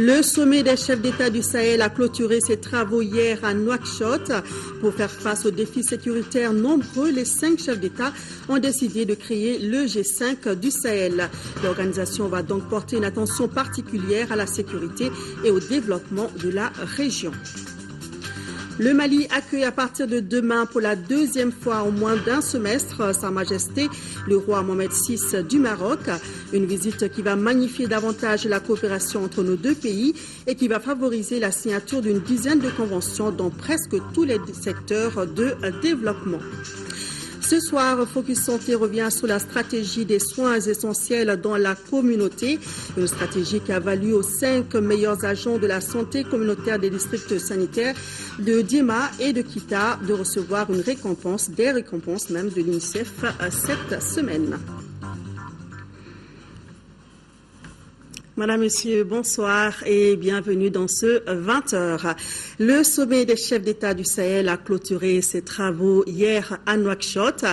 Le sommet des chefs d'État du Sahel a clôturé ses travaux hier à Nouakchott. Pour faire face aux défis sécuritaires nombreux, les 5 chefs d'État ont décidé de créer le G5 du Sahel. L'organisation va donc porter une attention particulière à la sécurité et au développement de la région. Le Mali accueille à partir de demain pour la 2e fois en moins d'un semestre Sa Majesté le roi Mohamed VI du Maroc. Une visite qui va magnifier davantage la coopération entre nos deux pays et qui va favoriser la signature d'une dizaine de conventions dans presque tous les secteurs de développement. Ce soir, Focus Santé revient sur la stratégie des soins essentiels dans la communauté. Une stratégie qui a valu aux 5 meilleurs agents de la santé communautaire des districts sanitaires de Diema et de Kita de recevoir une récompense, des récompenses même de l'UNICEF cette semaine. Madame, Monsieur, bonsoir et bienvenue dans ce 20h. Le sommet des chefs d'État du Sahel a clôturé ses travaux hier à Nouakchott.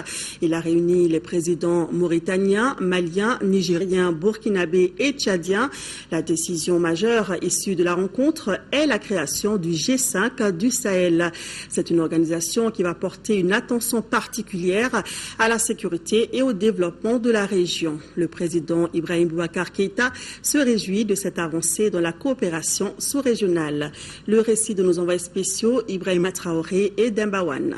Il a réuni les présidents mauritaniens, maliens, nigériens, burkinabés et tchadiens. La décision majeure issue de la rencontre est la création du G5 du Sahel. C'est une organisation qui va porter une attention particulière à la sécurité et au développement de la région. Le président Ibrahim Boubacar Keïta se réjouit de cette avancée dans la coopération sous-régionale. Le récit de nos envoyés spéciaux, Ibrahima Traoré et Dembawan.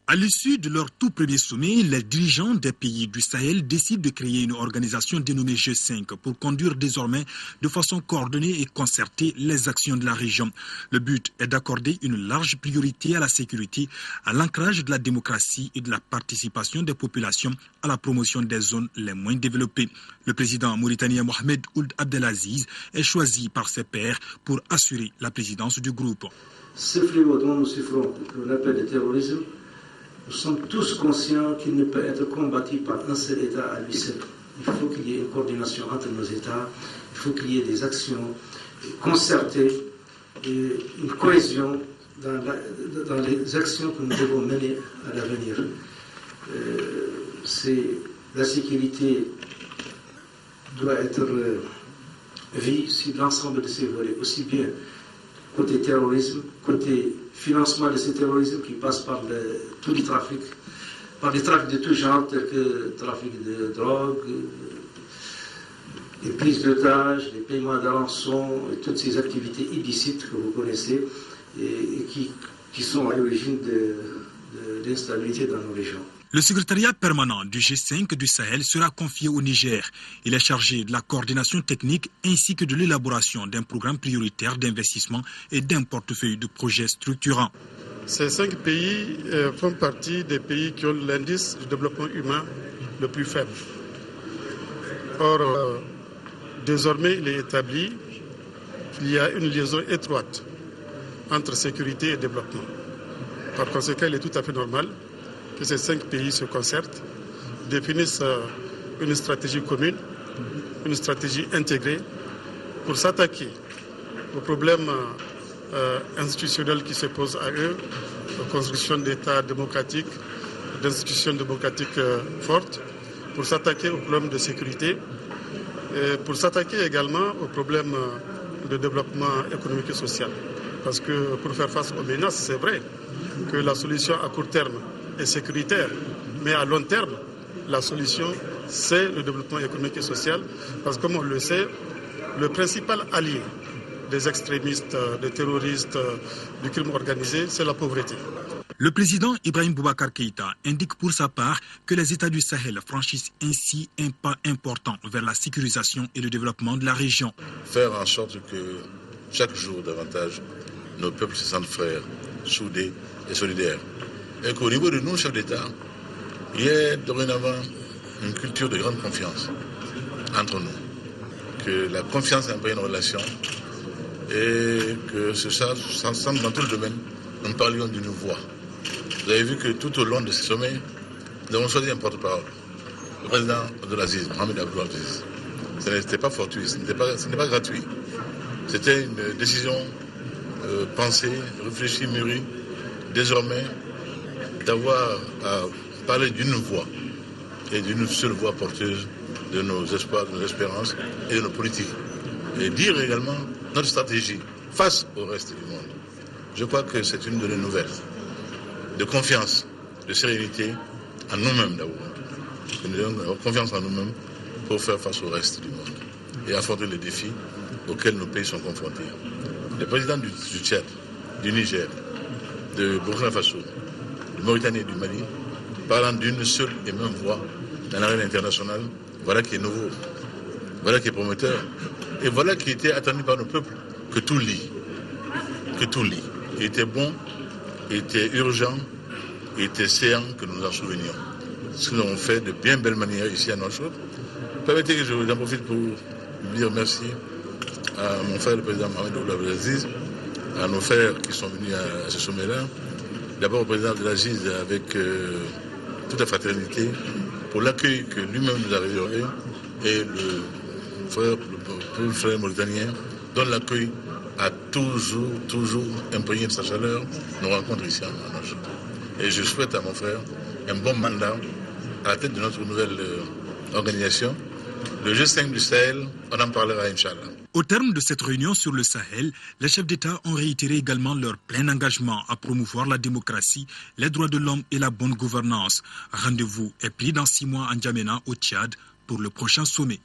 À l'issue de leur tout premier sommet, les dirigeants des pays du Sahel décident de créer une organisation dénommée G5 pour conduire désormais de façon coordonnée et concertée les actions de la région. Le but est d'accorder une large priorité à la sécurité, à l'ancrage de la démocratie et de la participation des populations à la promotion des zones les moins développées. Le président mauritanien Mohamed Ould Abdelaziz est choisi par ses pairs pour assurer la présidence du groupe. Ce fléau dont nous souffrons, qu'on appelle le terrorisme, nous sommes tous conscients qu'il ne peut être combattu par un seul État à lui seul. Il faut qu'il y ait une coordination entre nos États, il faut qu'il y ait des actions concertées, et une cohésion dans les actions que nous devons mener à l'avenir. La sécurité doit être vue sur l'ensemble de ces volets, aussi bien côté terrorisme, côté financement de ce terrorisme qui passe par tous les trafics, par des trafics de tout genre, tels que le trafic de drogue, les prises d'otages, les paiements de rançon, et toutes ces activités illicites que vous connaissez et qui sont à l'origine de l'instabilité dans nos régions. Le secrétariat permanent du G5 du Sahel sera confié au Niger. Il est chargé de la coordination technique ainsi que de l'élaboration d'un programme prioritaire d'investissement et d'un portefeuille de projets structurants. Ces 5 pays font partie des pays qui ont l'indice du développement humain le plus faible. Or, désormais, il est établi qu'il y a une liaison étroite entre sécurité et développement. Par conséquent, il est tout à fait normal que ces 5 pays se concertent, définissent une stratégie commune, une stratégie intégrée pour s'attaquer aux problèmes institutionnels qui se posent à eux, la construction d'États démocratiques, d'institutions démocratiques fortes, pour s'attaquer aux problèmes de sécurité, et pour s'attaquer également aux problèmes de développement économique et social. Parce que pour faire face aux menaces, c'est vrai que la solution à court terme est sécuritaire, mais à long terme, la solution, c'est le développement économique et social, parce que comme on le sait, le principal allié des extrémistes, des terroristes, du crime organisé, c'est la pauvreté. Le président Ibrahim Boubacar Keïta indique pour sa part que les États du Sahel franchissent ainsi un pas important vers la sécurisation et le développement de la région. Faire en sorte que chaque jour davantage, nos peuples se sentent frères, soudés et solidaires. Et qu'au niveau de nos chefs d'État, il y ait dorénavant une culture de grande confiance entre nous. Que la confiance imprègne une relation et que ce soit dans tout le domaine, nous parlions d'une voix. Vous avez vu que tout au long de ce sommet, nous avons choisi un porte-parole. Le président Abdelaziz, Mohamed Abdelaziz. Ce n'était pas fortuit, ce n'était pas gratuit. C'était une décision pensée, réfléchie, mûrie, désormais, d'avoir à parler d'une voix et d'une seule voix porteuse de nos espoirs, de nos espérances et de nos politiques. et dire également notre stratégie face au reste du monde. Je crois que c'est une de nos nouvelles, de confiance, de sérénité en nous-mêmes d'abord. Nous devons avoir confiance en nous-mêmes pour faire face au reste du monde et affronter les défis auxquels nos pays sont confrontés. Les présidents du Tchad, du Niger, de Burkina Faso, de Mauritanie et du Mali, parlant d'une seule et même voix dans l'arène internationale, voilà qui est nouveau, voilà qui est prometteur, et voilà qui était attendu par nos peuples, que tout lie. Il était bon, il était urgent, il était séant que nous nous en souvenions. Ce que nous avons fait de bien belle manière ici à Nouakchott. Permettez que j'en profite pour dire merci à mon frère le président Mohamed Ould Abdelaziz, à nos frères qui sont venus à ce sommet-là, d'abord au président Abdelaziz avec toute la fraternité pour l'accueil que lui-même nous a réservé, et le frère mauritanien dont l'accueil a toujours imprégné de sa chaleur nos rencontres ici à Nouakchott. Et je souhaite à mon frère un bon mandat à la tête de notre nouvelle organisation. Le G5 du Sahel, on en parlera, Inch'Allah. Au terme de cette réunion sur le Sahel, les chefs d'État ont réitéré également leur plein engagement à promouvoir la démocratie, les droits de l'homme et la bonne gouvernance. Rendez-vous est pris dans 6 mois en N'Djamena, au Tchad, pour le prochain sommet.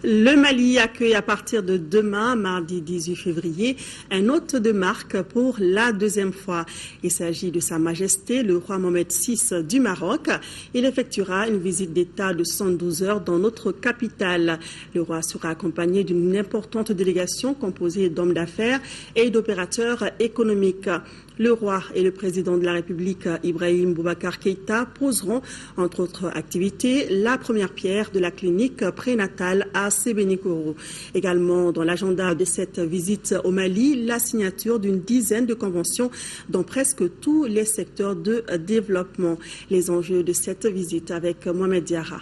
Le Mali accueille à partir de demain, mardi 18 février, un hôte de marque pour la 2e fois. Il s'agit de Sa Majesté le roi Mohamed VI du Maroc. Il effectuera une visite d'État de 112 heures dans notre capitale. Le roi sera accompagné d'une importante délégation composée d'hommes d'affaires et d'opérateurs économiques. Le roi et le président de la République, Ibrahim Boubacar Keïta, poseront, entre autres activités, la première pierre de la clinique prénatale à Sébenikoro. Également dans l'agenda de cette visite au Mali, la signature d'une dizaine de conventions dans presque tous les secteurs de développement. Les enjeux de cette visite avec Mohamed Diarra.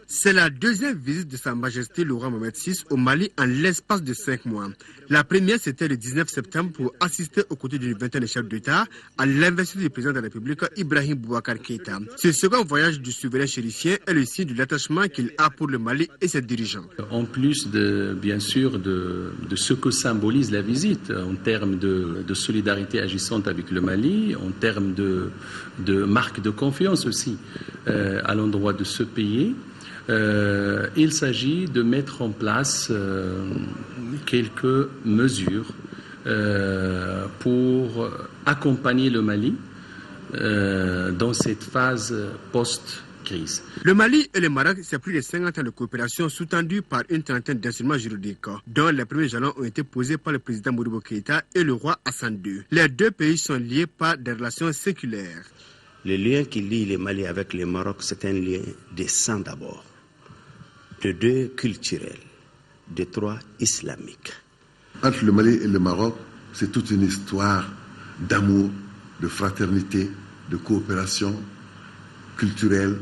C'est la 2e visite de Sa Majesté le roi Mohamed VI au Mali en l'espace de 5 mois. La première, c'était le 19 septembre pour assister aux côtés d'une vingtaine de chefs d'État à l'investiture du président de la République, Ibrahim Boubacar Keïta. Ce second voyage du souverain chérifien est le signe de l'attachement qu'il a pour le Mali et ses dirigeants. En plus, bien sûr, de ce que symbolise la visite en termes de solidarité agissante avec le Mali, en termes de marque de confiance aussi à l'endroit de ce pays, il s'agit de mettre en place quelques mesures pour accompagner le Mali dans cette phase post-crise. Le Mali et le Maroc, c'est plus de 50 ans de coopération sous-tendue par une trentaine d'instruments juridiques, dont les premiers jalons ont été posés par le président Modibo Keïta et le roi Hassan II. Les deux pays sont liés par des relations séculaires. Le lien qui lie le Mali avec le Maroc, c'est un lien de sang d'abord, de 2 culturel, de 3 islamique. Entre le Mali et le Maroc, c'est toute une histoire d'amour, de fraternité, de coopération culturelle,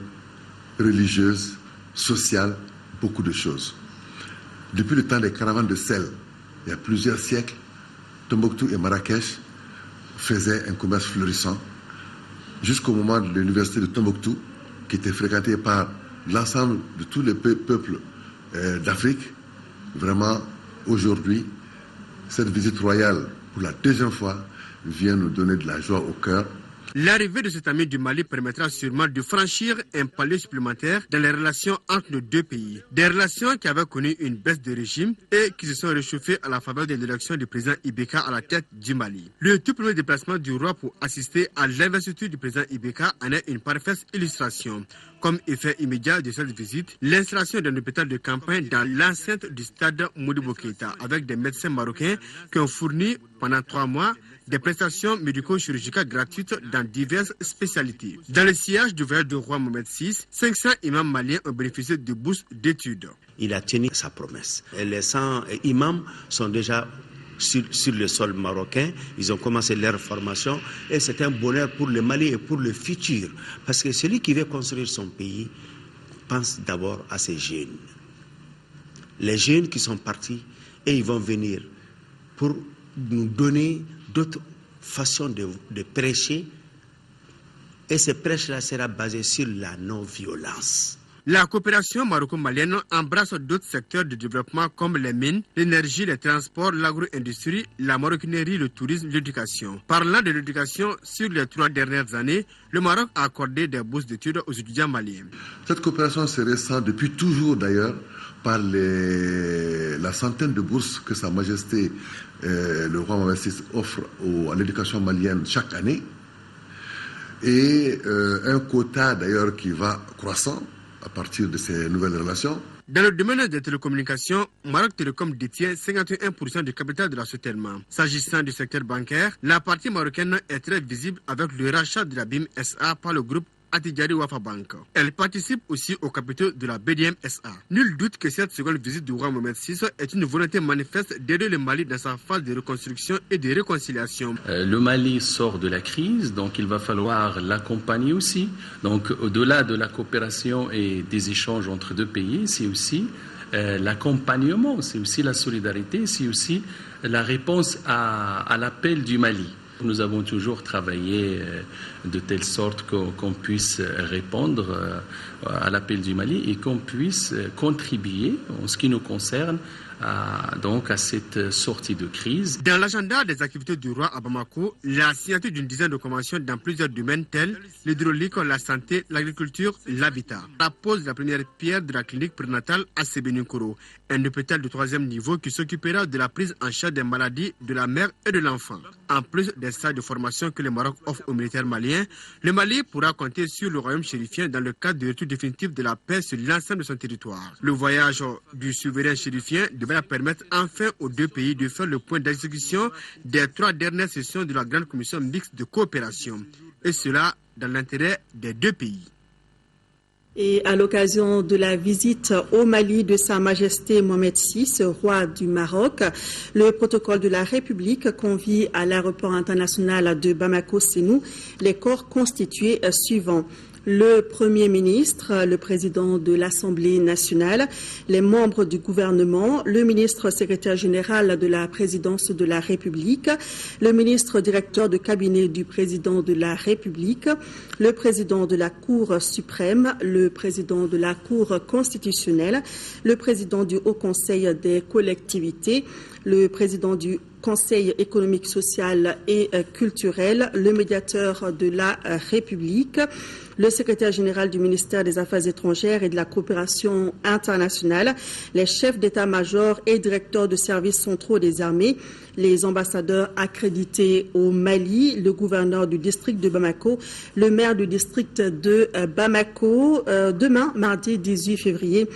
religieuse, sociale, beaucoup de choses. Depuis le temps des caravanes de sel, il y a plusieurs siècles, Tombouctou et Marrakech faisaient un commerce florissant, jusqu'au moment de l'université de Tombouctou, qui était fréquentée par l'ensemble de tous les peuples d'Afrique. Vraiment, aujourd'hui, cette visite royale, pour la 2e fois, vient nous donner de la joie au cœur. L'arrivée de cet ami du Mali permettra sûrement de franchir un palier supplémentaire dans les relations entre nos deux pays. Des relations qui avaient connu une baisse de régime et qui se sont réchauffées à la faveur de l'élection du président Ibeka à la tête du Mali. Le tout premier déplacement du roi pour assister à l'investiture du président Ibeka en est une parfaite illustration. Comme effet immédiat de cette visite, l'installation d'un hôpital de campagne dans l'enceinte du stade Modibo Keïta avec des médecins marocains qui ont fourni pendant 3 mois des prestations médico-chirurgicales gratuites dans diverses spécialités. Dans le sillage du voyage du roi Mohamed VI, 500 imams maliens ont bénéficié de bourses d'études. Il a tenu sa promesse. Et les 100 imams sont déjà sur le sol marocain. Ils ont commencé leur formation et c'est un bonheur pour le Mali et pour le futur. Parce que celui qui veut construire son pays pense d'abord à ses jeunes. Les jeunes qui sont partis et ils vont venir pour nous donner d'autres façons de prêcher. Et ce prêche-là sera basé sur la non-violence. La coopération maroco-malienne embrasse d'autres secteurs de développement comme les mines, l'énergie, les transports, l'agro-industrie, la maroquinerie, le tourisme, l'éducation. Parlant de l'éducation, sur les 3 dernières années, le Maroc a accordé des bourses d'études aux étudiants maliens. Cette coopération se ressent depuis toujours d'ailleurs par la centaine de bourses que Sa Majesté le roi Mohamed VI offre à l'éducation malienne chaque année et un quota d'ailleurs qui va croissant à partir de ces nouvelles relations. Dans le domaine des télécommunications, Maroc Télécom détient 51% du capital de la Sotelma. S'agissant du secteur bancaire, la partie marocaine est très visible avec le rachat de la BIM SA par le groupe Attijari Wafa Bank. Elle participe aussi au capitaux de la BDM SA. Nul doute que cette seconde visite du roi Mohamed VI est une volonté manifeste d'aider le Mali dans sa phase de reconstruction et de réconciliation. Le Mali sort de la crise, donc il va falloir l'accompagner aussi. Donc au-delà de la coopération et des échanges entre deux pays, c'est aussi l'accompagnement, c'est aussi la solidarité, c'est aussi la réponse à l'appel du Mali. Nous avons toujours travaillé de telle sorte qu'on puisse répondre à l'appel du Mali et qu'on puisse contribuer, en ce qui nous concerne, donc à cette sortie de crise. Dans l'agenda des activités du roi à Bamako, la signature d'une dizaine de conventions dans plusieurs domaines tels l'hydraulique, la santé, l'agriculture, l'habitat. La pose de la première pierre de la clinique prénatale à Sébenikoro, un hôpital de 3e niveau qui s'occupera de la prise en charge des maladies de la mère et de l'enfant. En plus des stages de formation que le Maroc offre aux militaires maliens, le Mali pourra compter sur le royaume chérifien dans le cadre de l'étude définitive de la paix sur l'ensemble de son territoire. Le voyage du souverain chérifien devrait permettre enfin aux deux pays de faire le point d'exécution des 3 dernières sessions de la Grande Commission mixte de coopération. Et cela dans l'intérêt des deux pays. Et à l'occasion de la visite au Mali de Sa Majesté Mohamed VI, roi du Maroc, le protocole de la République convie à l'aéroport international de Bamako-Sénou les corps constitués suivants. Le Premier ministre, le président de l'Assemblée nationale, les membres du gouvernement, le ministre secrétaire général de la présidence de la République, le ministre directeur de cabinet du président de la République, le président de la Cour suprême, le président de la Cour constitutionnelle, le président du Haut Conseil des collectivités, le président du Conseil économique, social et culturel, le médiateur de la République, le secrétaire général du ministère des Affaires étrangères et de la coopération internationale, les chefs d'état-major et directeurs de services centraux des armées, les ambassadeurs accrédités au Mali, le gouverneur du district de Bamako, le maire du district de Bamako, demain, mardi 18 février,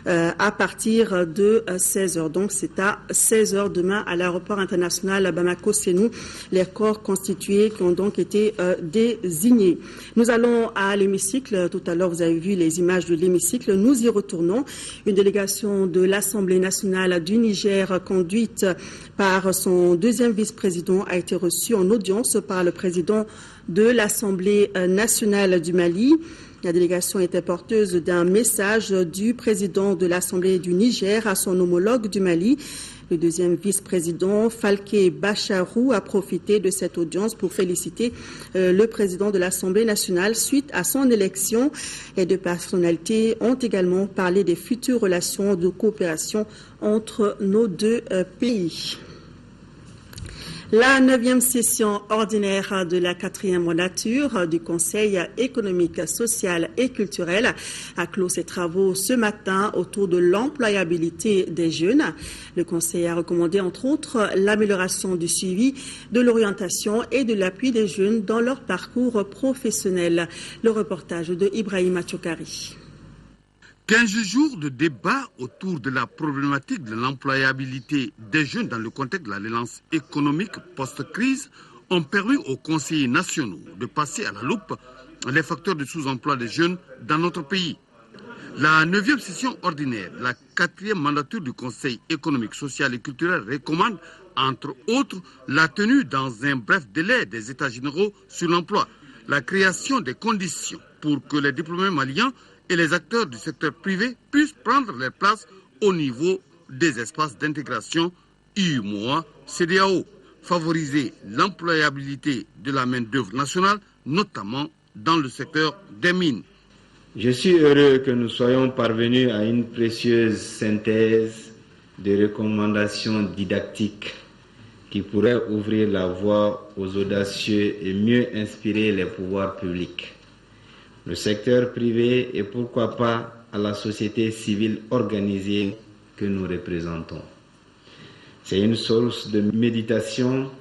à partir de 16h. Donc c'est à 16h demain à l'aéroport international Bamako-Sénou, les corps constitués qui ont donc été désignés. Nous allons à l'hémicycle. Tout à l'heure, vous avez vu les images de l'hémicycle. Nous y retournons. Une délégation de l'Assemblée nationale du Niger, conduite par son 2e vice-président, a été reçue en audience par le président de l'Assemblée nationale du Mali. La délégation était porteuse d'un message du président de l'Assemblée du Niger à son homologue du Mali. Le 2e vice-président, Falke Bacharou, a profité de cette audience pour féliciter le président de l'Assemblée nationale suite à son élection. Les deux personnalités ont également parlé des futures relations de coopération entre nos deux pays. La 9e session ordinaire de la 4e mandature du Conseil économique, social et culturel a clos ses travaux ce matin autour de l'employabilité des jeunes. Le Conseil a recommandé entre autres l'amélioration du suivi, de l'orientation et de l'appui des jeunes dans leur parcours professionnel. Le reportage de Ibrahim Atchokari. 15 jours de débat autour de la problématique de l'employabilité des jeunes dans le contexte de la relance économique post-crise ont permis aux conseillers nationaux de passer à la loupe les facteurs de sous-emploi des jeunes dans notre pays. La 9e session ordinaire, la 4e mandature du Conseil économique, social et culturel recommande, entre autres, la tenue dans un bref délai des États généraux sur l'emploi, la création des conditions pour que les diplômés maliens et les acteurs du secteur privé puissent prendre leur place au niveau des espaces d'intégration UEMOA, CEDEAO, favoriser l'employabilité de la main-d'œuvre nationale, notamment dans le secteur des mines. Je suis heureux que nous soyons parvenus à une précieuse synthèse de recommandations didactiques qui pourraient ouvrir la voie aux audacieux et mieux inspirer les pouvoirs publics, le secteur privé et pourquoi pas à la société civile organisée que nous représentons. C'est une source de méditation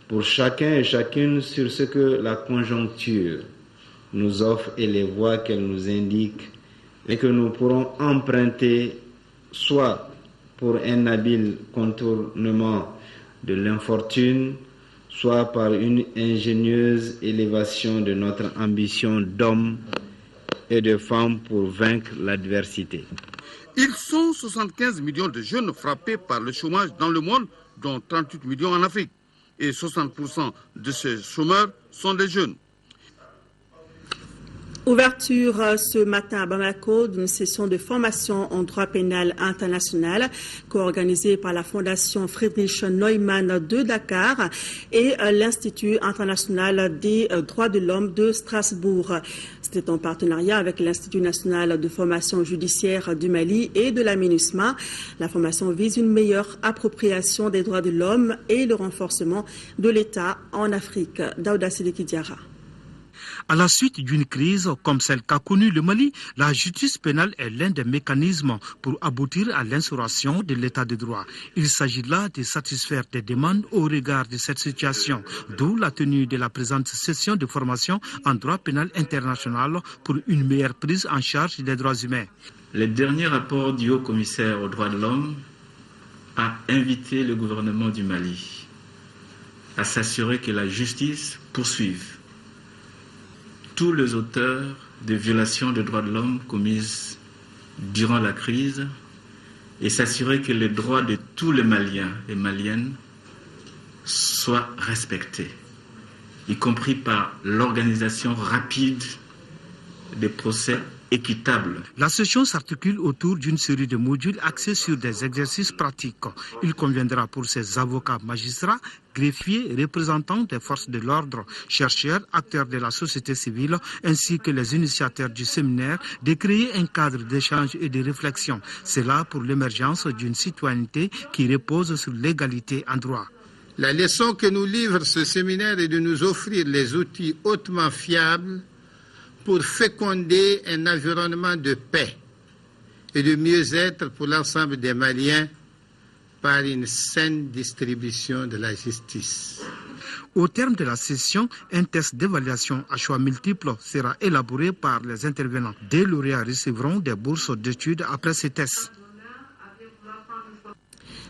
pour chacun et chacune sur ce que la conjoncture nous offre et les voies qu'elle nous indique et que nous pourrons emprunter soit pour un habile contournement de l'infortune, soit par une ingénieuse élévation de notre ambition d'hommes et de femmes pour vaincre l'adversité. Ils sont 75 millions de jeunes frappés par le chômage dans le monde, dont 38 millions en Afrique. Et 60% de ces chômeurs sont des jeunes. Ouverture ce matin à Bamako d'une session de formation en droit pénal international co-organisée par la Fondation Friedrich Neumann de Dakar et l'Institut international des droits de l'homme de Strasbourg. C'était en partenariat avec l'Institut national de formation judiciaire du Mali et de la MINUSMA. La formation vise une meilleure appropriation des droits de l'homme et le renforcement de l'État en Afrique. Daouda Sidiki Diarra. À la suite d'une crise comme celle qu'a connue le Mali, la justice pénale est l'un des mécanismes pour aboutir à l'instauration de l'état de droit. Il s'agit là de satisfaire des demandes au regard de cette situation, d'où la tenue de la présente session de formation en droit pénal international pour une meilleure prise en charge des droits humains. Le dernier rapport du haut-commissaire aux droits de l'homme a invité le gouvernement du Mali à s'assurer que la justice poursuive tous les auteurs de violations des droits de l'homme commises durant la crise et s'assurer que les droits de tous les Maliens et Maliennes soient respectés, y compris par l'organisation rapide des procès équitable. La session s'articule autour d'une série de modules axés sur des exercices pratiques. Il conviendra pour ces avocats magistrats, greffiers, représentants des forces de l'ordre, chercheurs, acteurs de la société civile, ainsi que les initiateurs du séminaire, de créer un cadre d'échange et de réflexion. C'est là pour l'émergence d'une citoyenneté qui repose sur l'égalité en droit. La leçon que nous livre ce séminaire est de nous offrir les outils hautement fiables pour féconder un environnement de paix et de mieux-être pour l'ensemble des Maliens par une saine distribution de la justice. Au terme de la session, un test d'évaluation à choix multiples sera élaboré par les intervenants. Des lauréats recevront des bourses d'études après ces tests.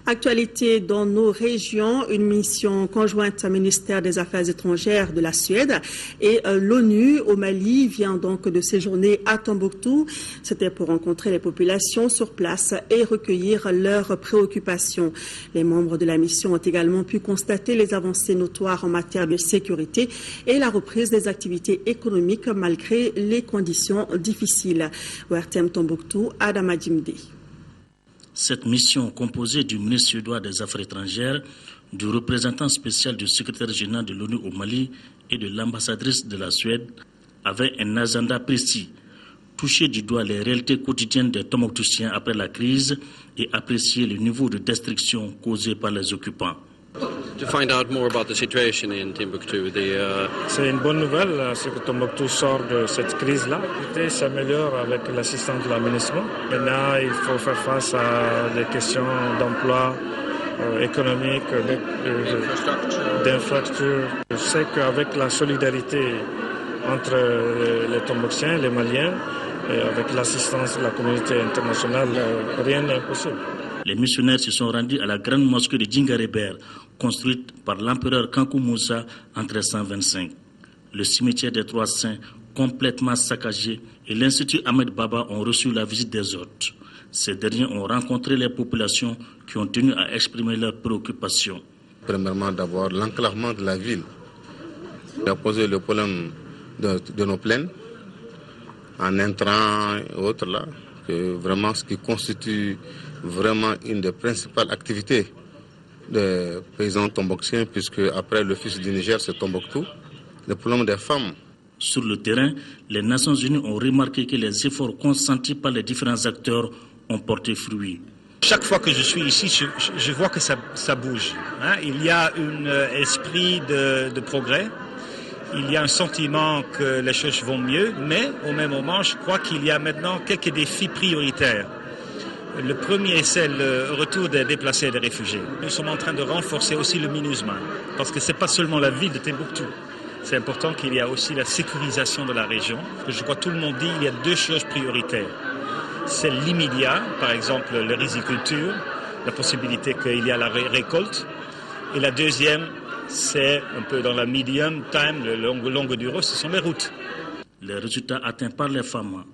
Actualité dans nos régions, une mission conjointe au ministère des Affaires étrangères de la Suède et l'ONU au Mali vient donc de séjourner à Tombouctou. C'était pour rencontrer les populations sur place et recueillir leurs préoccupations. Les membres de la mission ont également pu constater les avancées notoires en matière de sécurité et la reprise des activités économiques malgré les conditions difficiles. ORTM Tombouctou, Adama Djimde. Cette mission, composée du ministre suédois des Affaires étrangères, du représentant spécial du secrétaire général de l'ONU au Mali et de l'ambassadrice de la Suède, avait un agenda précis, toucher du doigt les réalités quotidiennes des Tombouctoutiens après la crise et apprécier le niveau de destruction causé par les occupants. C'est une bonne nouvelle, ce que Tombouctou sort de cette crise-là. Il s'améliore avec l'assistance de l'aménagement. Maintenant, il faut faire face à des questions d'emploi économique, d'infrastructure. Je sais qu'avec la solidarité entre les Tombouctiens et les Maliens, et avec l'assistance de la communauté internationale, rien n'est impossible. Les missionnaires se sont rendus à la grande mosquée de Djingaréber, construite par l'empereur Kankou Moussa en 1325. Le cimetière des Trois Saints, complètement saccagé, et l'Institut Ahmed Baba ont reçu la visite des hôtes. Ces derniers ont rencontré les populations qui ont tenu à exprimer leurs préoccupations. Premièrement, d'abord, l'enclavement de la ville. Il a posé le problème de nos plaines, en intrants et autres là, que vraiment ce qui constitue vraiment une des principales activités des paysans tombouctiens, puisque après le fils du Niger, c'est Tombouctou. Le problème des femmes Sur le terrain, les Nations Unies ont remarqué que les efforts consentis par les différents acteurs ont porté fruit. Chaque fois que je suis ici, je vois que ça bouge. Il y a un esprit de progrès. Il y a un sentiment que les choses vont mieux, mais au même moment, je crois qu'il y a maintenant quelques défis prioritaires. Le premier, c'est le retour des déplacés et des réfugiés. Nous sommes en train de renforcer aussi le MINUSMA, parce que ce n'est pas seulement la ville de Tombouctou. C'est important qu'il y ait aussi la sécurisation de la région. Je crois que tout le monde dit qu'il y a deux choses prioritaires. C'est l'immédiat, par exemple la riziculture, la possibilité qu'il y ait la récolte. Et la deuxième, c'est un peu dans la medium time, le longue durée, ce sont les routes. Les résultats atteints par les femmes,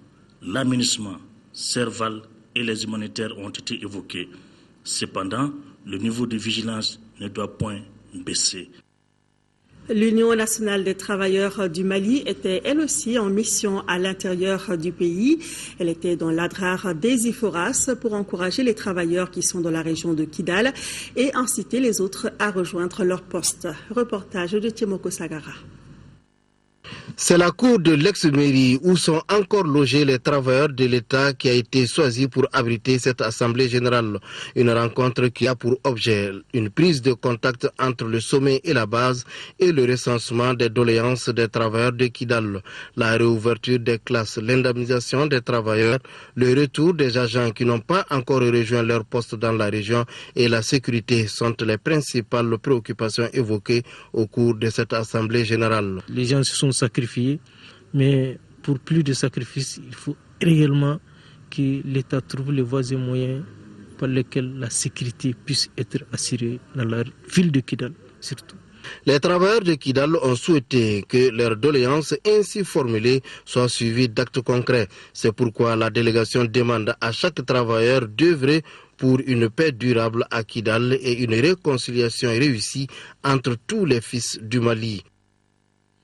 l'aménagement, Serval et les humanitaires ont été évoqués. Cependant, le niveau de vigilance ne doit point baisser. L'Union nationale des travailleurs du Mali était elle aussi en mission à l'intérieur du pays. Elle était dans l'adrar des Iforas pour encourager les travailleurs qui sont dans la région de Kidal et inciter les autres à rejoindre leur poste. Reportage de Tiemoko Sagara. C'est la cour de l'ex-mairie où sont encore logés les travailleurs de l'État qui a été choisi pour abriter cette assemblée générale. Une rencontre qui a pour objet une prise de contact entre le sommet et la base et le recensement des doléances des travailleurs de Kidal. La réouverture des classes, l'indemnisation des travailleurs, le retour des agents qui n'ont pas encore rejoint leur poste dans la région et la sécurité sont les principales préoccupations évoquées au cours de cette assemblée générale. Les gens se sont sacrifiés, mais pour plus de sacrifices, il faut réellement que l'État trouve les voies et moyens par lesquels la sécurité puisse être assurée dans la ville de Kidal surtout. Les travailleurs de Kidal ont souhaité que leurs doléances ainsi formulées soient suivies d'actes concrets. C'est pourquoi la délégation demande à chaque travailleur d'œuvrer pour une paix durable à Kidal et une réconciliation réussie entre tous les fils du Mali.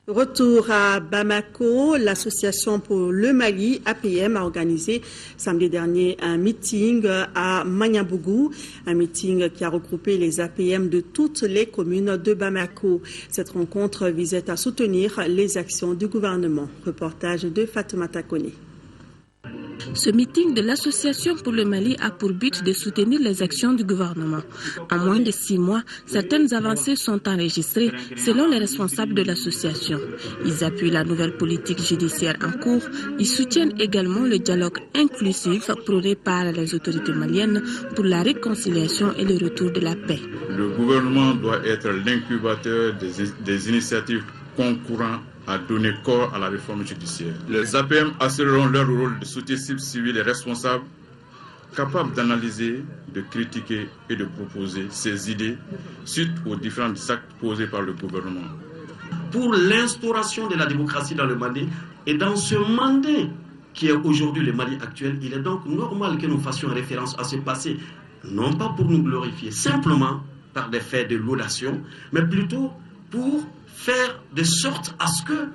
Retour à Bamako, l'association pour le Mali, APM, a organisé samedi dernier un meeting à Magnabougou, un meeting qui a regroupé les APM de toutes les communes de Bamako. Cette rencontre visait à soutenir les actions du gouvernement. Reportage de Fatoumata Kone. Ce meeting de l'Association pour le Mali a pour but de soutenir les actions du gouvernement. En moins de 6 mois, certaines avancées sont enregistrées selon les responsables de l'association. Ils appuient la nouvelle politique judiciaire en cours. Ils soutiennent également le dialogue inclusif prôné par les autorités maliennes pour la réconciliation et le retour de la paix. Le gouvernement doit être l'incubateur des initiatives concourant à donner corps à la réforme judiciaire. Les APM assureront leur rôle de soutien civil et responsable, capables d'analyser, de critiquer et de proposer ces idées suite aux différents actes posés par le gouvernement. Pour l'instauration de la démocratie dans le Mali et dans ce mandat qui est aujourd'hui le Mali actuel, il est donc normal que nous fassions référence à ce passé, non pas pour nous glorifier simplement par des faits de laudation, mais plutôt pour faire de sorte à ce que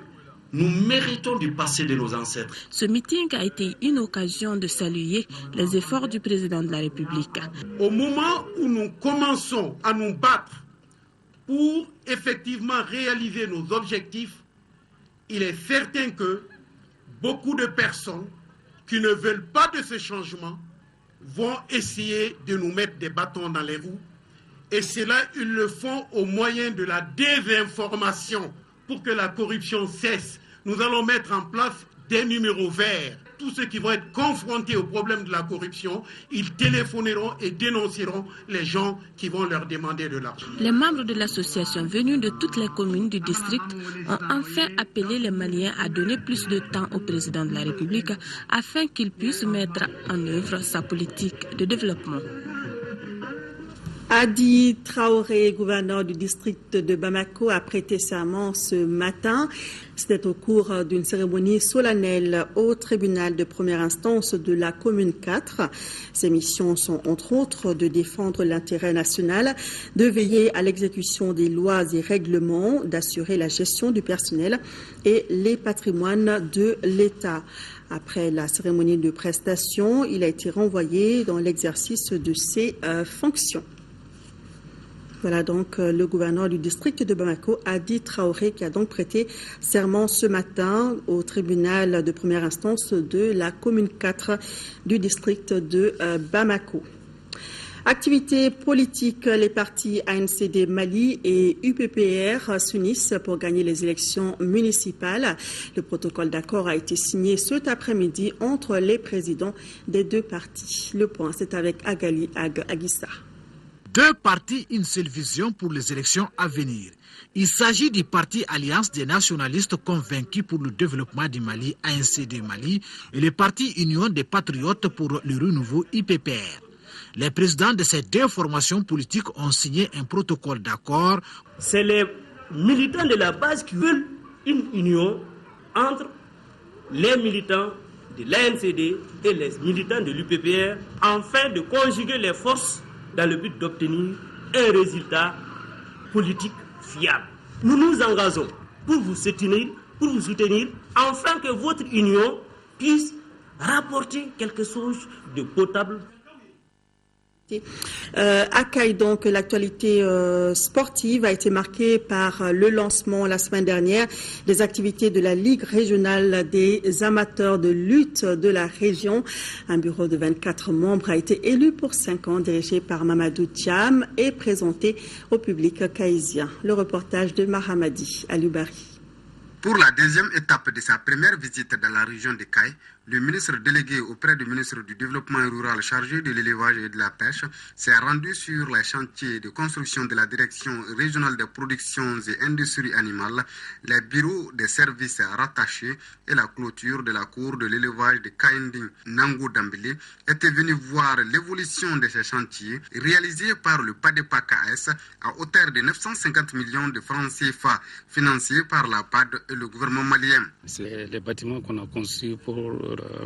nous méritons du passé de nos ancêtres. Ce meeting a été une occasion de saluer les efforts du président de la République. Au moment où nous commençons à nous battre pour effectivement réaliser nos objectifs, il est certain que beaucoup de personnes qui ne veulent pas de ce changement vont essayer de nous mettre des bâtons dans les roues. Et cela, ils le font au moyen de la désinformation pour que la corruption cesse. Nous allons mettre en place des numéros verts. Tous ceux qui vont être confrontés au problème de la corruption, ils téléphoneront et dénonceront les gens qui vont leur demander de l'argent. Les membres de l'association venus de toutes les communes du district ont enfin appelé les Maliens à donner plus de temps au président de la République afin qu'il puisse mettre en œuvre sa politique de développement. Adi Traoré, gouverneur du district de Bamako, a prêté serment ce matin. C'était au cours d'une cérémonie solennelle au tribunal de première instance de la commune 4. Ses missions sont entre autres de défendre l'intérêt national, de veiller à l'exécution des lois et règlements, d'assurer la gestion du personnel et les patrimoines de l'État. Après la cérémonie de prestation, il a été renvoyé dans l'exercice de ses fonctions. Voilà donc le gouverneur du district de Bamako, Hadi Traoré, qui a donc prêté serment ce matin au tribunal de première instance de la commune 4 du district de Bamako. Activité politique, les partis ANCD Mali et UPPR s'unissent pour gagner les élections municipales. Le protocole d'accord a été signé cet après-midi entre les présidents des deux partis. Le point, c'est avec Agali Aguissa. Deux partis, une seule vision pour les élections à venir. Il s'agit du parti Alliance des nationalistes convaincus pour le développement du Mali, ANCD Mali, et le parti Union des patriotes pour le renouveau, UPPR. Les présidents de ces deux formations politiques ont signé un protocole d'accord. C'est les militants de la base qui veulent une union entre les militants de l'ANCD et les militants de l'UPPR afin de conjuguer les forces dans le but d'obtenir un résultat politique fiable. Nous nous engageons pour vous soutenir afin que votre union puisse rapporter quelque chose de potable. Akai, donc l'actualité sportive a été marquée par le lancement la semaine dernière des activités de la Ligue régionale des amateurs de lutte de la région. Un bureau de 24 membres a été élu pour 5 ans, dirigé par Mamadou Thiam et présenté au public kaïsien. Le reportage de Mahamadi Aloubari. Pour la deuxième étape de sa première visite dans la région de Kaï, le ministre délégué auprès du ministre du Développement rural chargé de l'élevage et de la pêche s'est rendu sur les chantiers de construction de la direction régionale des productions et industries animales, les bureaux des services rattachés et la clôture de la cour de l'élevage de Kainding Nango Dambélé était venu voir l'évolution de ces chantiers réalisés par le PADEPA KS à hauteur de 950 millions de francs CFA financés par la PAD et le gouvernement malien. C'est les bâtiments qu'on a conçus pour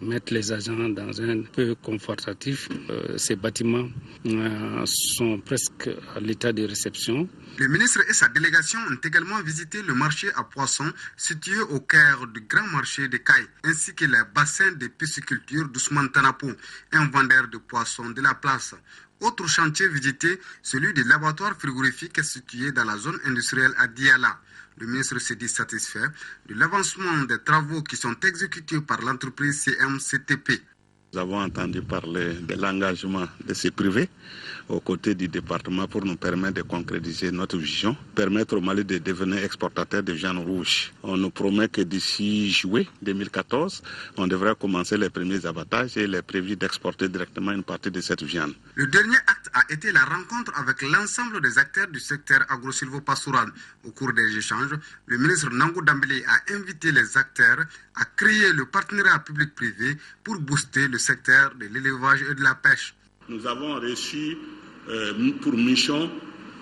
mettre les agents dans un peu confortatif. Ces bâtiments sont presque à l'état de réception. Le ministre et sa délégation ont également visité le marché à poissons situé au cœur du grand marché de Kaï, ainsi que les bassins de pisciculture d'Ousmane Tanapo, un vendeur de poissons de la place. Autre chantier visité, celui des laboratoires frigorifiques situés dans la zone industrielle à Diala. Le ministre s'est dit satisfait de l'avancement des travaux qui sont exécutés par l'entreprise CMCTP. Nous avons entendu parler de l'engagement de ces privés aux côtés du département pour nous permettre de concrétiser notre vision, permettre au Mali de devenir exportateur de viande rouge. On nous promet que d'ici juillet 2014, on devrait commencer les premiers abattages et il est prévu d'exporter directement une partie de cette viande. Le dernier acte a été la rencontre avec l'ensemble des acteurs du secteur agro-silvo-pastoral. Au cours des échanges, le ministre Nango Dambélé a invité les acteurs à créer le partenariat public-privé pour booster le secteur de l'élevage et de la pêche. Nous avons reçu pour mission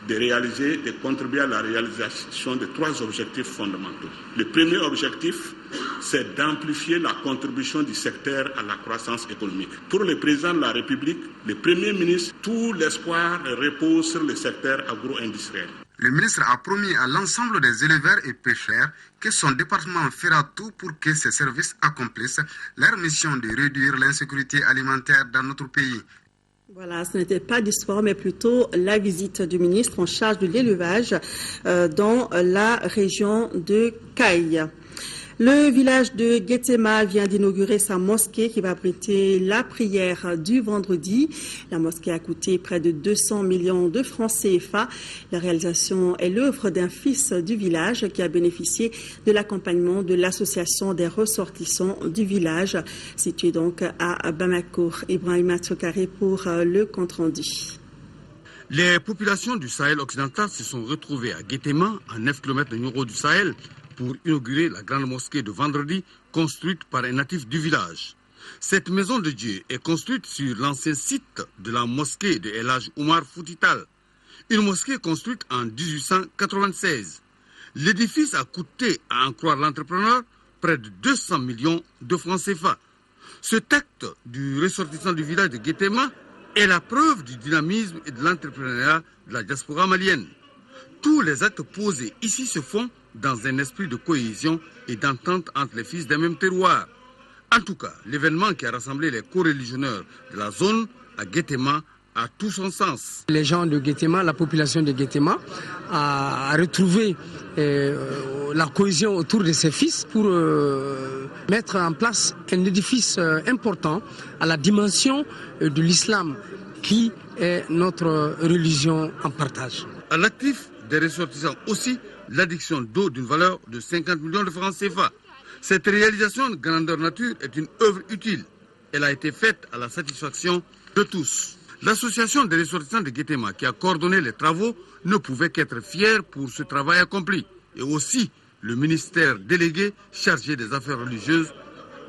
de contribuer à la réalisation de 3 objectifs fondamentaux. Le premier objectif, c'est d'amplifier la contribution du secteur à la croissance économique. Pour le président de la République, le Premier ministre, tout l'espoir repose sur le secteur agro-industriel. Le ministre a promis à l'ensemble des éleveurs et pêcheurs que son département fera tout pour que ces services accomplissent leur mission de réduire l'insécurité alimentaire dans notre pays. Voilà, ce n'était pas du sport, mais plutôt la visite du ministre en charge de l'élevage dans la région de Kaï. Le village de Guétéma vient d'inaugurer sa mosquée qui va abriter la prière du vendredi. La mosquée a coûté près de 200 millions de francs CFA. La réalisation est l'œuvre d'un fils du village qui a bénéficié de l'accompagnement de l'association des ressortissants du village, situé donc à Bamako. Ibrahima Tsokare pour le compte-rendu. Les populations du Sahel occidental se sont retrouvées à Guétéma, à 9 km de Nioro du Sahel, pour inaugurer la grande mosquée de vendredi construite par un natif du village. Cette maison de Dieu est construite sur l'ancien site de la mosquée de El Hadj Oumar Foutital, une mosquée construite en 1896. L'édifice a coûté, à en croire l'entrepreneur, près de 200 millions de francs CFA. Cet acte du ressortissant du village de Guétéma est la preuve du dynamisme et de l'entrepreneuriat de la diaspora malienne. Tous les actes posés ici se font dans un esprit de cohésion et d'entente entre les fils d'un même terroir. En tout cas, l'événement qui a rassemblé les co-religionneurs de la zone à Guétéma a tout son sens. Les gens de Guétéma, la population de Guétéma a retrouvé la cohésion autour de ses fils pour mettre en place un édifice important à la dimension de l'islam qui est notre religion en partage. À l'actif des ressortissants aussi, l'addiction d'eau d'une valeur de 50 millions de francs CFA. Cette réalisation de grandeur nature est une œuvre utile. Elle a été faite à la satisfaction de tous. L'association des ressortissants de Guétéma qui a coordonné les travaux ne pouvait qu'être fière pour ce travail accompli. Et aussi le ministère délégué chargé des affaires religieuses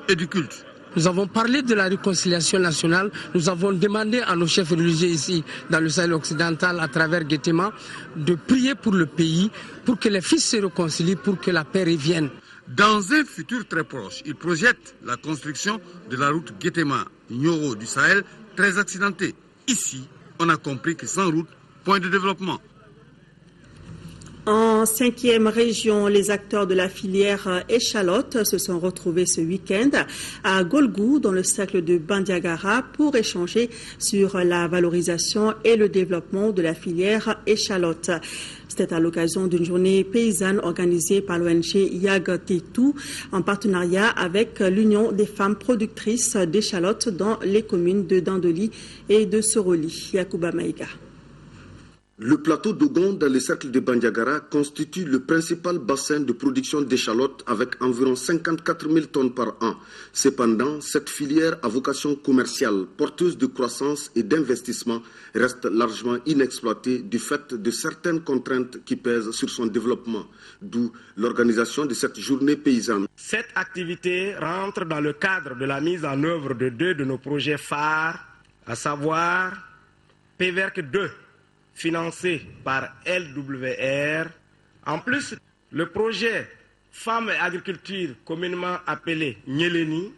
et du culte. Nous avons parlé de la réconciliation nationale. Nous avons demandé à nos chefs religieux ici, dans le Sahel occidental, à travers Guétéma, de prier pour le pays, pour que les fils se réconcilient, pour que la paix revienne. Dans un futur très proche, il projette la construction de la route Guétéma-Nioro du Sahel, très accidentée. Ici, on a compris que sans route, point de développement. En 5e région, les acteurs de la filière échalote se sont retrouvés ce week-end à Golgou, dans le cercle de Bandiagara, pour échanger sur la valorisation et le développement de la filière échalote. C'était à l'occasion d'une journée paysanne organisée par l'ONG Yagatetu en partenariat avec l'Union des femmes productrices d'échalotes dans les communes de Dandoli et de Soroli. Yacouba Maïga. Le plateau d'Ogon dans le cercle de Bandiagara constitue le principal bassin de production d'échalotes avec environ 54 000 tonnes par an. Cependant, cette filière à vocation commerciale, porteuse de croissance et d'investissement, reste largement inexploitée du fait de certaines contraintes qui pèsent sur son développement, d'où l'organisation de cette journée paysanne. Cette activité rentre dans le cadre de la mise en œuvre de 2 de nos projets phares, à savoir PVERC 2, financé par LWR. En plus, le projet Femmes et Agriculture, communément appelé Nyeleni,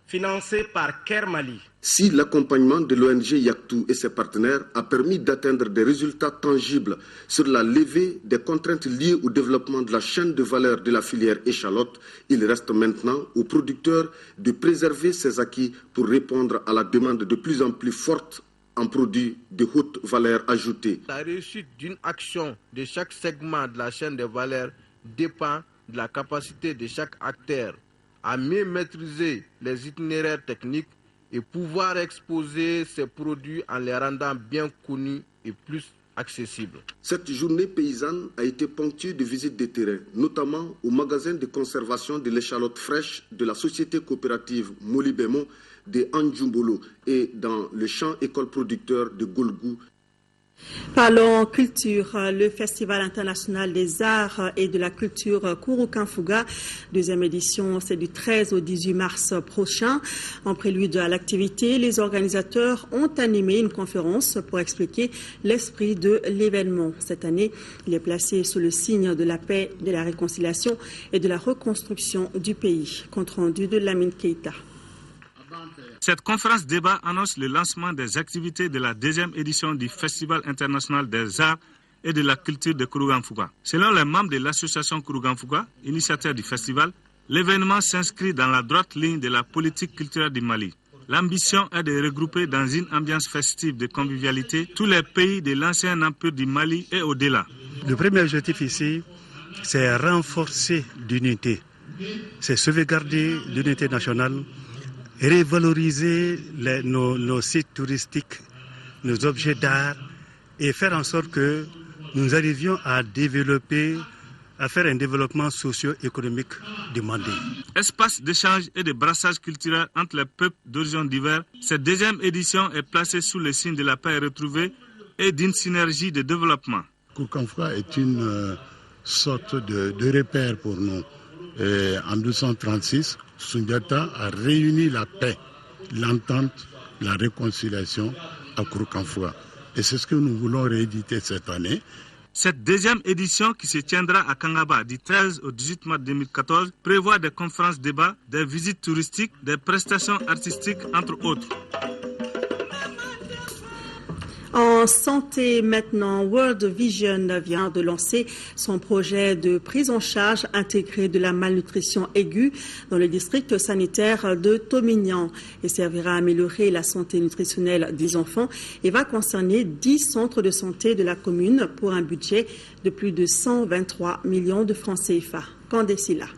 financé par Kermali. Si l'accompagnement de l'ONG Yaktu et ses partenaires a permis d'atteindre des résultats tangibles sur la levée des contraintes liées au développement de la chaîne de valeur de la filière échalote, il reste maintenant aux producteurs de préserver ces acquis pour répondre à la demande de plus en plus forte en produits de haute valeur ajoutée. La réussite d'une action de chaque segment de la chaîne de valeur dépend de la capacité de chaque acteur à mieux maîtriser les itinéraires techniques et pouvoir exposer ses produits en les rendant bien connus et plus accessibles. Cette journée paysanne a été ponctuée de visites de terrain, notamment au magasin de conservation de l'échalote fraîche de la société coopérative Molibemo de Anjumbolo et dans le champ école producteur de Golgou. Parlons culture. Le Festival international des arts et de la culture Kouroukanfouga, 2e édition, c'est du 13 au 18 mars prochain. En prélude à l'activité, les organisateurs ont animé une conférence pour expliquer l'esprit de l'événement. Cette année, il est placé sous le signe de la paix, de la réconciliation et de la reconstruction du pays. Compte rendu de Lamine Keita. Cette conférence débat annonce le lancement des activités de la 2e édition du Festival international des arts et de la culture de Kouroukanfouga. Selon les membres de l'association Kouroukanfouga, initiateur du festival, l'événement s'inscrit dans la droite ligne de la politique culturelle du Mali. L'ambition est de regrouper dans une ambiance festive de convivialité tous les pays de l'ancien empire du Mali et au-delà. Le premier objectif ici, c'est renforcer l'unité. C'est sauvegarder l'unité nationale, revaloriser nos sites touristiques, nos objets d'art et faire en sorte que nous arrivions à faire un développement socio-économique demandé. Espace d'échange et de brassage culturel entre les peuples d'horizons divers, cette 2e édition est placée sous le signe de la paix retrouvée et d'une synergie de développement. Kouroukanfouga est une sorte de repère pour nous. En 1236, Sundiata a réuni la paix, l'entente, la réconciliation à Kouroukanfouga. Et c'est ce que nous voulons rééditer cette année. Cette 2e édition qui se tiendra à Kangaba du 13 au 18 mars 2014 prévoit des conférences débats, des visites touristiques, des prestations artistiques entre autres. En En santé maintenant, World Vision vient de lancer son projet de prise en charge intégrée de la malnutrition aiguë dans le district sanitaire de Tomignan et servira à améliorer la santé nutritionnelle des enfants et va concerner 10 centres de santé de la commune pour un budget de plus de 123 millions de francs CFA. Candécila.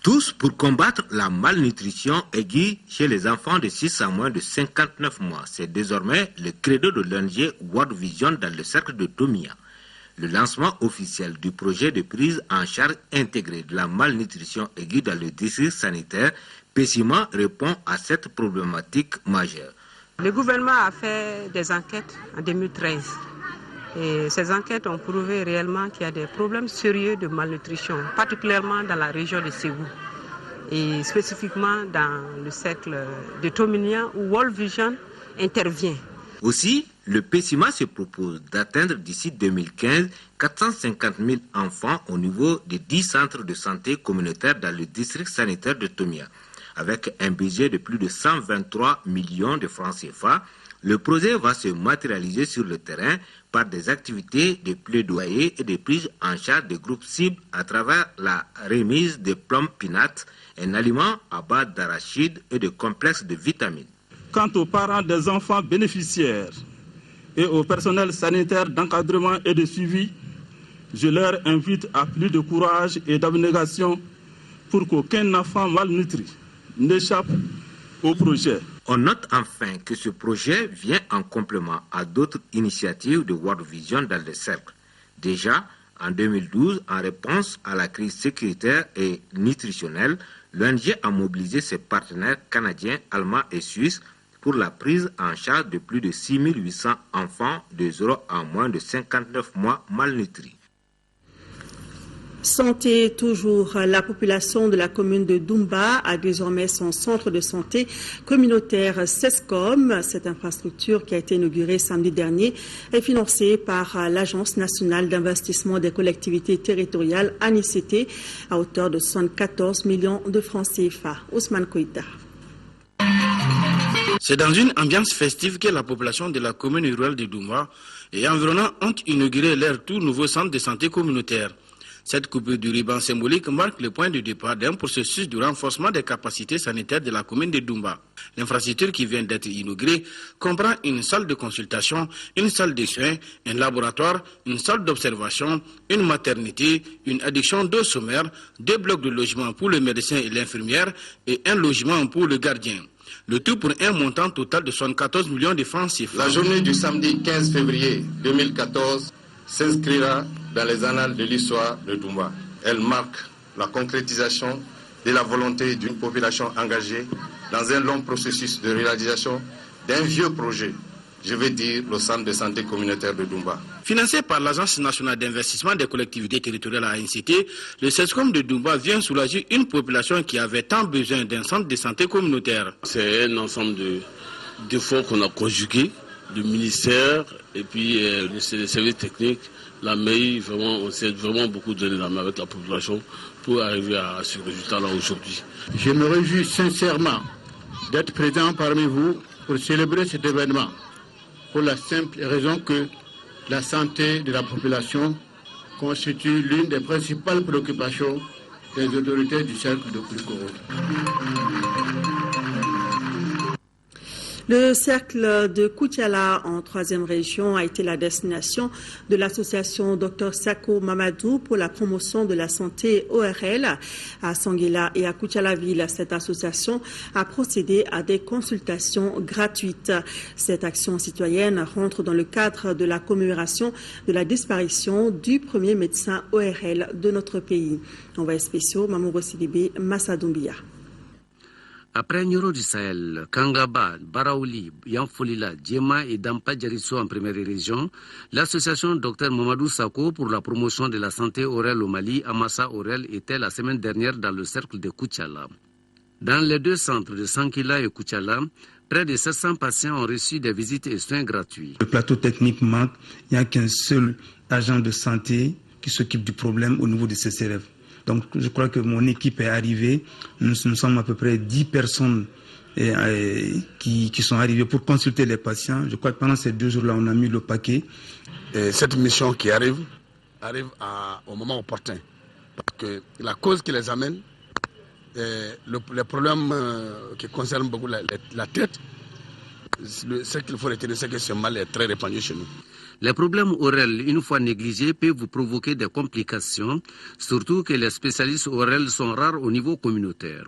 Tous pour combattre la malnutrition aiguë chez les enfants de 6 à moins de 59 mois. C'est désormais le credo de l'ONG World Vision dans le cercle de Tomignan. Le lancement officiel du projet de prise en charge intégrée de la malnutrition aiguë dans le district sanitaire Pessima répond à cette problématique majeure. Le gouvernement a fait des enquêtes en 2013. Et ces enquêtes ont prouvé réellement qu'il y a des problèmes sérieux de malnutrition, particulièrement dans la région de Ségou et spécifiquement dans le cercle de Tomignan où World Vision intervient. Aussi, le Pessima se propose d'atteindre d'ici 2015 450 000 enfants au niveau de 10 centres de santé communautaires dans le district sanitaire de Tomignan. Avec un budget de plus de 123 millions de francs CFA, le projet va se matérialiser sur le terrain par des activités de plaidoyer et de prise en charge des groupes cibles à travers la remise de plum peanut, un aliment à base d'arachide et de complexes de vitamines. Quant aux parents des enfants bénéficiaires et au personnel sanitaire d'encadrement et de suivi, je leur invite à plus de courage et d'abnégation pour qu'aucun enfant malnutri n'échappe au projet. On note enfin que ce projet vient en complément à d'autres initiatives de World Vision dans le cercle. Déjà, en 2012, en réponse à la crise sécuritaire et nutritionnelle, l'ONG a mobilisé ses partenaires canadiens, allemands et suisses pour la prise en charge de plus de 6 800 enfants de 0 à moins de 59 mois malnutris. Santé toujours, la population de la commune de Doumba a désormais son centre de santé communautaire CESCOM. Cette infrastructure qui a été inaugurée samedi dernier est financée par l'Agence nationale d'investissement des collectivités territoriales ANICT à hauteur de 74 millions de francs CFA. Ousmane Koïta. C'est dans une ambiance festive que la population de la commune rurale de Doumba et environnants ont inauguré leur tout nouveau centre de santé communautaire. Cette coupure du ruban symbolique marque le point de départ d'un processus de renforcement des capacités sanitaires de la commune de Doumba. L'infrastructure qui vient d'être inaugurée comprend une salle de consultation, une salle de soins, un laboratoire, une salle d'observation, une maternité, une adduction d'eau sommaire, 2 blocs de logement pour le médecin et l'infirmière et un logement pour le gardien. Le tout pour un montant total de 74 millions de francs CFA. La journée du samedi 15 février 2014 s'inscrira dans les annales de l'histoire de Doumba. Elle marque la concrétisation de la volonté d'une population engagée dans un long processus de réalisation d'un vieux projet, je vais dire le centre de santé communautaire de Doumba. Financé par l'Agence nationale d'investissement des collectivités territoriales ANCT, le CESCOM de Doumba vient soulager une population qui avait tant besoin d'un centre de santé communautaire. C'est un ensemble d'efforts qu'on a conjugués, du ministère et puis les services techniques, la mairie, vraiment, on s'est vraiment beaucoup donné la main avec la population pour arriver à ce résultat-là aujourd'hui. Je me réjouis sincèrement d'être présent parmi vous pour célébrer cet événement, pour la simple raison que la santé de la population constitue l'une des principales préoccupations des autorités du cercle de Kourikourou. Le cercle de Koutiala en 3e région a été la destination de l'association Dr Sako Mamadou pour la promotion de la santé ORL. À Sanguila et à Koutiala-Ville, cette association a procédé à des consultations gratuites. Cette action citoyenne rentre dans le cadre de la commémoration de la disparition du premier médecin ORL de notre pays. Envoyé spécial, Mamouro Sidibé, Massadoumbia. Après Nyoro du Sahel, Kangaba, Baraouli, Yanfolila, Djema et Dampa Djarisso en première région, l'association Dr Mamadou Sako pour la promotion de la santé orale au Mali, Amassa Orel, était la semaine dernière dans le cercle de Koutiala. Dans les 2 centres de Sankila et Koutiala, près de 700 patients ont reçu des visites et soins gratuits. Le plateau technique manque, il n'y a qu'un seul agent de santé qui s'occupe du problème au niveau de CCRF. Donc je crois que mon équipe est arrivée, nous sommes à peu près 10 personnes qui sont arrivés pour consulter les patients. Je crois que pendant ces 2 jours-là, on a mis le paquet. Et cette mission qui arrive au moment opportun. Parce que la cause qui les amène, les problèmes qui concernent beaucoup la tête, ce qu'il faut retenir, c'est que ce mal est très répandu chez nous. Les problèmes orels, une fois négligés, peuvent vous provoquer des complications, surtout que les spécialistes orels sont rares au niveau communautaire.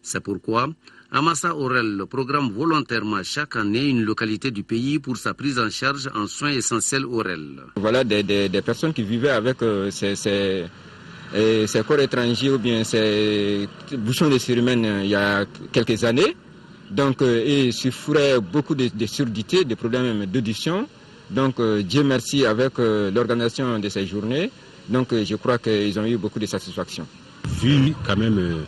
C'est pourquoi Amassa Orel programme volontairement chaque année une localité du pays pour sa prise en charge en soins essentiels orels. Voilà des personnes qui vivaient avec ces corps étrangers ou bien ces bouchons de cérumen il y a quelques années. Donc, ils souffraient beaucoup de surdité, de problèmes d'audition. Donc, Dieu merci avec l'organisation de ces journées. Donc, je crois qu'ils ont eu beaucoup de satisfaction. Vu quand même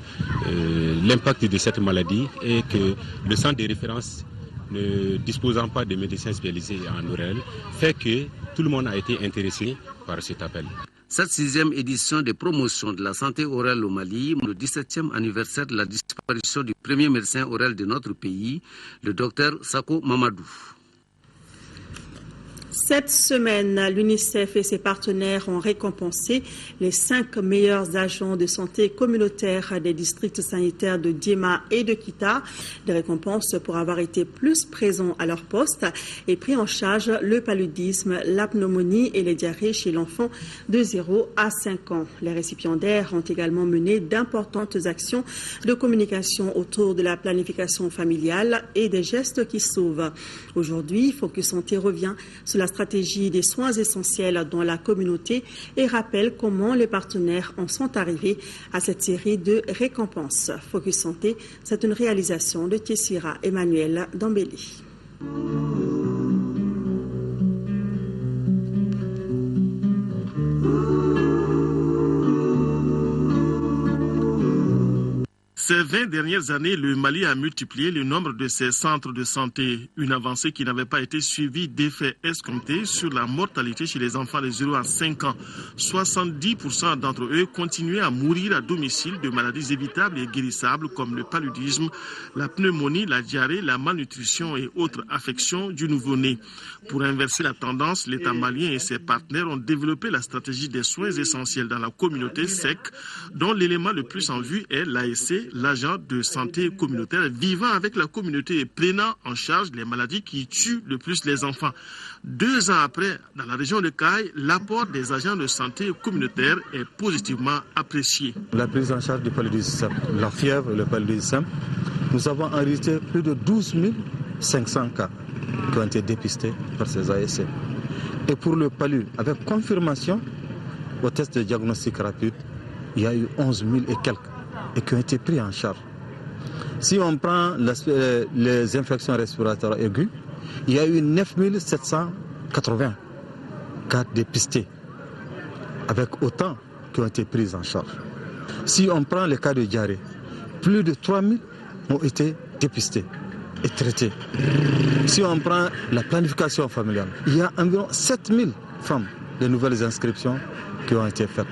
l'impact de cette maladie et que le centre de référence ne disposant pas de médecins spécialisés en orel, fait que tout le monde a été intéressé par cet appel. Cette 6e édition de promotion de la santé orale au Mali, le 17e anniversaire de la disparition du premier médecin oral de notre pays, le docteur Sako Mamadou. Cette semaine, l'UNICEF et ses partenaires ont récompensé les 5 meilleurs agents de santé communautaire des districts sanitaires de Diema et de Kita. Des récompenses pour avoir été plus présents à leur poste et pris en charge le paludisme, la pneumonie et les diarrhées chez l'enfant de 0 à 5 ans. Les récipiendaires ont également mené d'importantes actions de communication autour de la planification familiale et des gestes qui sauvent. Aujourd'hui, Focus Santé revient sur la stratégie des soins essentiels dans la communauté et rappelle comment les partenaires en sont arrivés à cette série de récompenses. Focus Santé, c'est une réalisation de Tessira Emmanuel Dambélé. Ces 20 dernières années, le Mali a multiplié le nombre de ses centres de santé. Une avancée qui n'avait pas été suivie d'effets escomptés sur la mortalité chez les enfants de 0 à 5 ans. 70% d'entre eux continuaient à mourir à domicile de maladies évitables et guérissables comme le paludisme, la pneumonie, la diarrhée, la malnutrition et autres affections du nouveau-né. Pour inverser la tendance, l'État malien et ses partenaires ont développé la stratégie des soins essentiels dans la communauté SEC, dont l'élément le plus en vue est l'ASC, l'agent de santé communautaire vivant avec la communauté et prenant en charge les maladies qui tuent le plus les enfants. 2 ans après, dans la région de Caille, l'apport des agents de santé communautaire est positivement apprécié. La prise en charge du paludisme, la fièvre et le paludisme, nous avons enregistré plus de 12 500 cas qui ont été dépistés par ces ASC. Et pour le palu, avec confirmation au test de diagnostic rapide, il y a eu 11 000 et quelques et qui ont été pris en charge. Si on prend les infections respiratoires aiguës, il y a eu 9 780 cas dépistés, avec autant qui ont été pris en charge. Si on prend les cas de diarrhée, plus de 3 000 ont été dépistés et traités. Si on prend la planification familiale, il y a environ 7 000 femmes de nouvelles inscriptions qui ont été faites.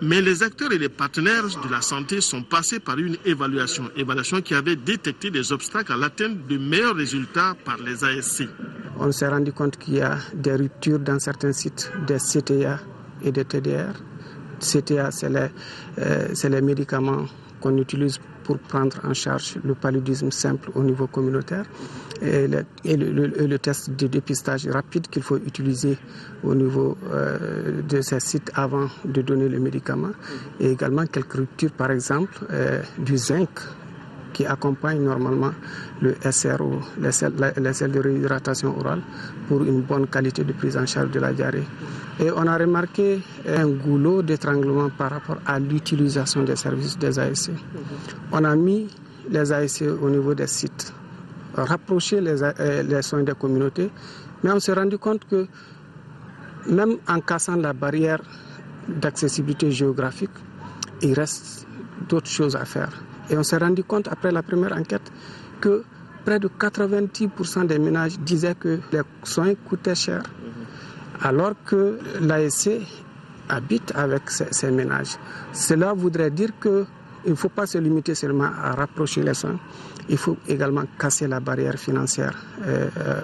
Mais les acteurs et les partenaires de la santé sont passés par une évaluation qui avait détecté des obstacles à l'atteinte de meilleurs résultats par les ASC. On s'est rendu compte qu'il y a des ruptures dans certains sites des CTA et des TDR. CTA, c'est les médicaments qu'on utilise pour prendre en charge le paludisme simple au niveau communautaire et le test de dépistage rapide qu'il faut utiliser au niveau de ces sites avant de donner le médicament. Et également quelques ruptures, par exemple, du zinc qui accompagne normalement le SRO, les selles de réhydratation orale, pour une bonne qualité de prise en charge de la diarrhée. Et on a remarqué un goulot d'étranglement par rapport à l'utilisation des services des ASC. On a mis les ASC au niveau des sites, rapproché les soins des communautés, mais on s'est rendu compte que même en cassant la barrière d'accessibilité géographique, il reste d'autres choses à faire. Et on s'est rendu compte, après la première enquête, que près de 90% des ménages disaient que les soins coûtaient cher, alors que l'ASC habite avec ces ménages. Cela voudrait dire il ne faut pas se limiter seulement à rapprocher les soins, il faut également casser la barrière financière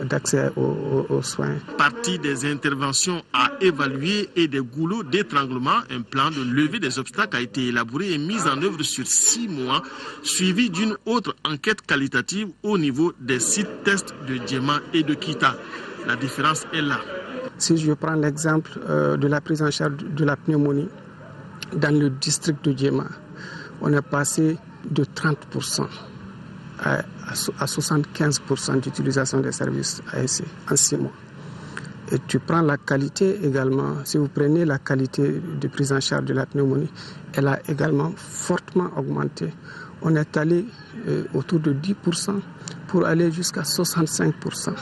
d'accès aux soins. Partie des interventions à évaluer et des goulots d'étranglement, un plan de levée des obstacles a été élaboré et mis en œuvre sur 6 mois, suivi d'une autre enquête qualitative au niveau des sites tests de Djema et de Kita. La différence est là. Si je prends l'exemple de la prise en charge de la pneumonie dans le district de Djema, on est passé de 30% à 75% d'utilisation des services ASC en 6 mois. Et tu prends la qualité également, si vous prenez la qualité de prise en charge de la pneumonie, elle a également fortement augmenté. On est allé autour de 10% pour aller jusqu'à 65%.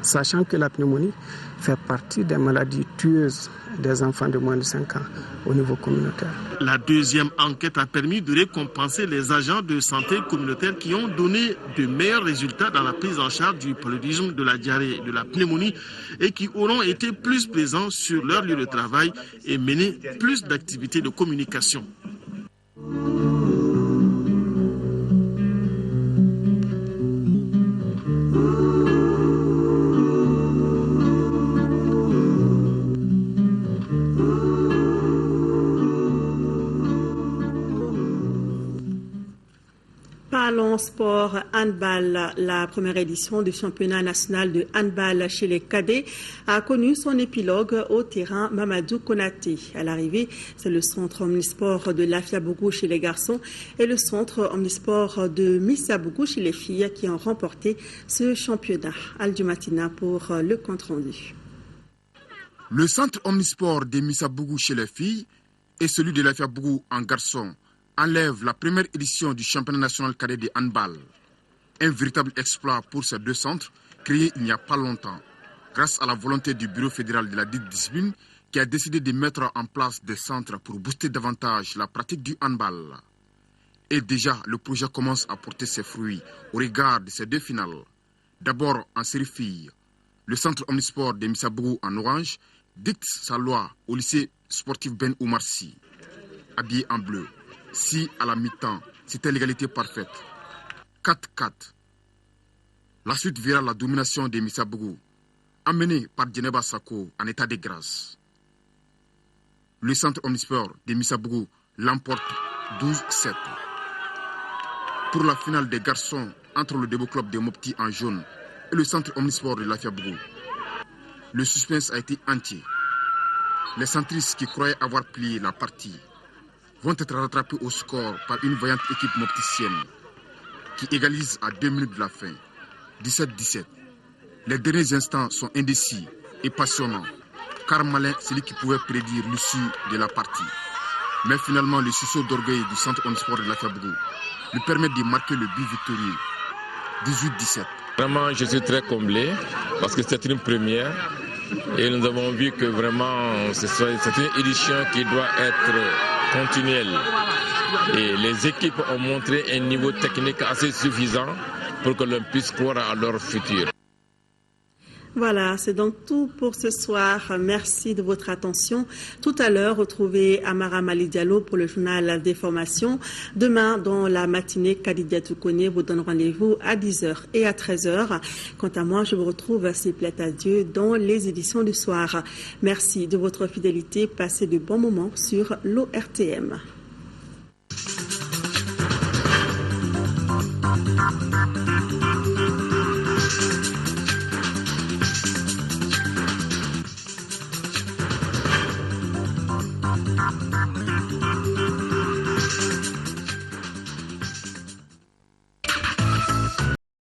Sachant que la pneumonie fait partie des maladies tueuses des enfants de moins de 5 ans au niveau communautaire. La deuxième enquête a permis de récompenser les agents de santé communautaire qui ont donné de meilleurs résultats dans la prise en charge du paludisme, de la diarrhée et de la pneumonie et qui auront été plus présents sur leur lieu de travail et mené plus d'activités de communication. Parlons sport handball. La première édition du championnat national de handball chez les cadets a connu son épilogue au terrain Mamadou Konaté. À l'arrivée, c'est le centre omnisport de Lafiabougou chez les garçons et le centre omnisport de Missabougou chez les filles qui ont remporté ce championnat. Aldumatina pour le compte-rendu. Le centre omnisport de Missabougou chez les filles et celui de Lafiabougou en garçons enlève la première édition du championnat national cadet de handball. Un véritable exploit pour ces 2 centres créés il n'y a pas longtemps, grâce à la volonté du bureau fédéral de la dite discipline qui a décidé de mettre en place des centres pour booster davantage la pratique du handball. Et déjà, le projet commence à porter ses fruits au regard de ces 2 finales. D'abord en série filles, le centre omnisport de Missabougou en orange dicte sa loi au lycée sportif Ben Oumarsi, habillé en bleu. Si à la mi-temps, c'était l'égalité parfaite. 4-4. La suite verra la domination de Missabougou, amenée par Djeneba Sako en état de grâce. Le centre omnisport de Missabougou l'emporte 12-7. Pour la finale des garçons entre le Debo Club de Mopti en jaune et le centre omnisport de Lafiabougou, le suspense a été entier. Les centristes qui croyaient avoir plié la partie vont être rattrapés au score par une vaillante équipe mopticienne qui égalise à 2 minutes de la fin, 17-17. Les derniers instants sont indécis et passionnants, car Malin, c'est lui qui pouvait prédire l'issue de la partie. Mais finalement, le sursaut d'orgueil du centre omnisport de Lafiabougou lui permet de marquer le but victorieux, 18-17. Vraiment, je suis très comblé parce que c'est une première et nous avons vu que vraiment c'est une édition qui doit être continuelle. Et les équipes ont montré un niveau technique assez suffisant pour que l'on puisse croire à leur futur. Voilà, c'est donc tout pour ce soir. Merci de votre attention. Tout à l'heure, retrouvez Amara Mali Diallo pour le journal des formations. Demain, dans la matinée, Kadidia Toukone vous donne rendez-vous à 10h et à 13h. Quant à moi, je vous retrouve, s'il plaît à Dieu, dans les éditions du soir. Merci de votre fidélité. Passez de bons moments sur l'ORTM.